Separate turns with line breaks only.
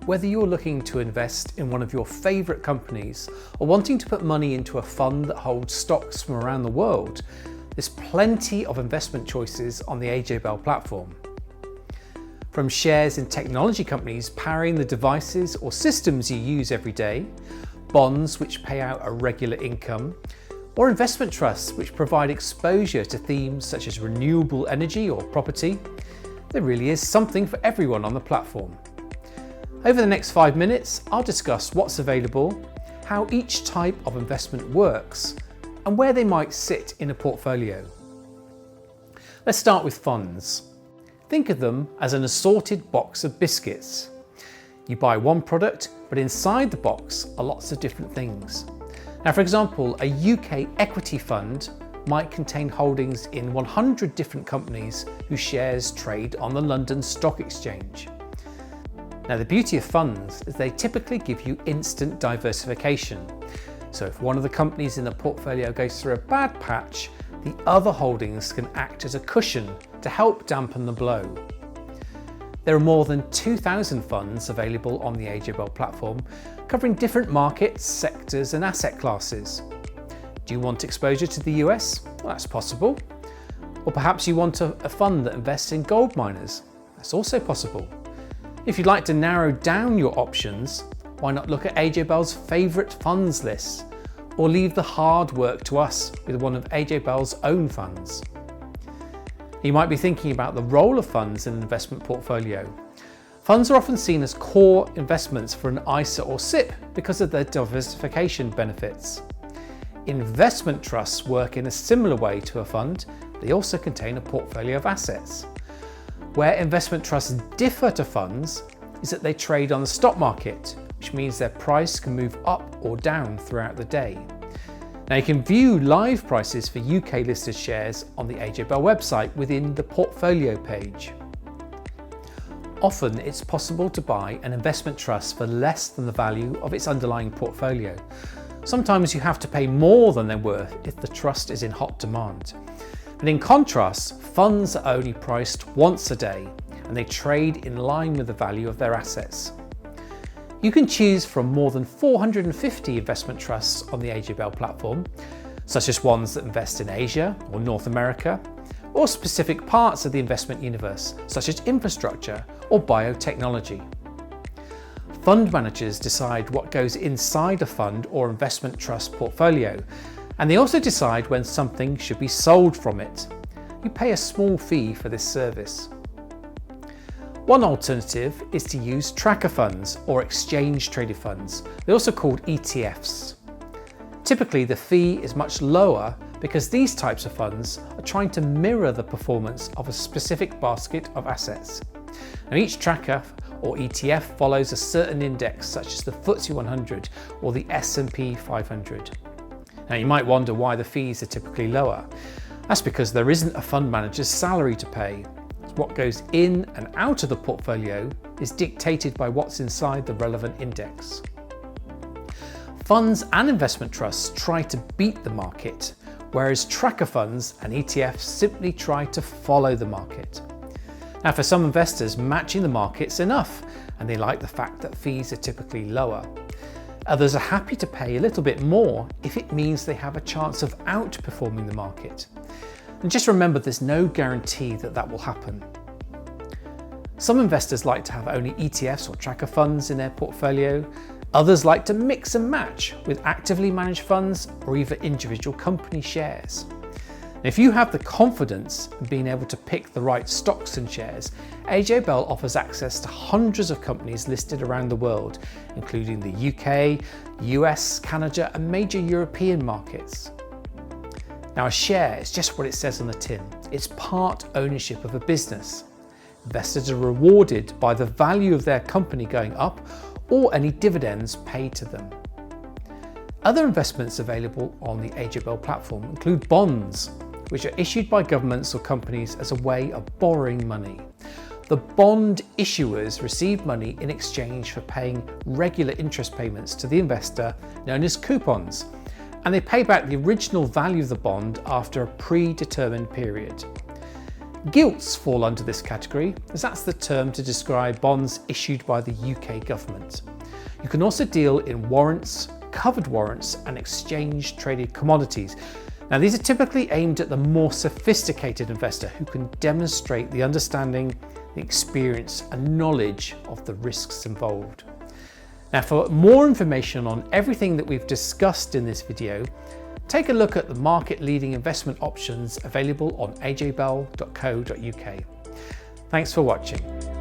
Whether you're looking to invest in one of your favourite companies or wanting to put money into a fund that holds stocks from around the world, there's plenty of investment choices on the AJ Bell platform. From shares in technology companies powering the devices or systems you use every day, bonds which pay out a regular income, or investment trusts which provide exposure to themes such as renewable energy or property, there really is something for everyone on the platform. Over the next 5 minutes, I'll discuss what's available, how each type of investment works, and where they might sit in a portfolio. Let's start with funds. Think of them as an assorted box of biscuits. You buy one product, but inside the box are lots of different things. Now, for example, a UK equity fund might contain holdings in 100 different companies whose shares trade on the London Stock Exchange. Now, the beauty of funds is they typically give you instant diversification. So if one of the companies in the portfolio goes through a bad patch, the other holdings can act as a cushion to help dampen the blow. There are more than 2,000 funds available on the AJ Bell platform, covering different markets, sectors and asset classes. Do you want exposure to the US? Well, that's possible. Or perhaps you want a fund that invests in gold miners? That's also possible. If you'd like to narrow down your options, why not look at AJ Bell's favourite funds list, or leave the hard work to us with one of AJ Bell's own funds. You might be thinking about the role of funds in an investment portfolio. Funds are often seen as core investments for an ISA or SIPP because of their diversification benefits. Investment trusts work in a similar way to a fund. They also contain a portfolio of assets. Where investment trusts differ to funds is that they trade on the stock market, which means their price can move up or down throughout the day. Now, you can view live prices for UK listed shares on the AJ Bell website within the portfolio page. Often it's possible to buy an investment trust for less than the value of its underlying portfolio. Sometimes you have to pay more than they're worth if the trust is in hot demand. But in contrast, funds are only priced once a day and they trade in line with the value of their assets. You can choose from more than 450 investment trusts on the AJ Bell platform, such as ones that invest in Asia or North America, or specific parts of the investment universe, such as infrastructure or biotechnology. Fund managers decide what goes inside a fund or investment trust portfolio, and they also decide when something should be sold from it. You pay a small fee for this service. One alternative is to use tracker funds or exchange traded funds. They're also called ETFs. Typically, the fee is much lower because these types of funds are trying to mirror the performance of a specific basket of assets. Now, each tracker or ETF follows a certain index such as the FTSE 100 or the S&P 500. Now, you might wonder why the fees are typically lower. That's because there isn't a fund manager's salary to pay. What goes in and out of the portfolio is dictated by what's inside the relevant index. Funds and investment trusts try to beat the market, whereas tracker funds and ETFs simply try to follow the market. Now, for some investors, matching the market's enough, and they like the fact that fees are typically lower. Others are happy to pay a little bit more if it means they have a chance of outperforming the market. And just remember, there's no guarantee that that will happen. Some investors like to have only ETFs or tracker funds in their portfolio. Others like to mix and match with actively managed funds or even individual company shares. If you have the confidence in being able to pick the right stocks and shares, AJ Bell offers access to hundreds of companies listed around the world, including the UK, US, Canada, and major European markets. Now, a share is just what it says on the tin. It's part ownership of a business. Investors are rewarded by the value of their company going up or any dividends paid to them. Other investments available on the AJ Bell platform include bonds, which are issued by governments or companies as a way of borrowing money. The bond issuers receive money in exchange for paying regular interest payments to the investor, known as coupons, and they pay back the original value of the bond after a predetermined period. Gilts fall under this category, as that's the term to describe bonds issued by the UK government. You can also deal in warrants, covered warrants, and exchange-traded commodities. Now, these are typically aimed at the more sophisticated investor who can demonstrate the understanding, the experience, and knowledge of the risks involved. Now, for more information on everything that we've discussed in this video, take a look at the market-leading investment options available on ajbell.co.uk. Thanks for watching.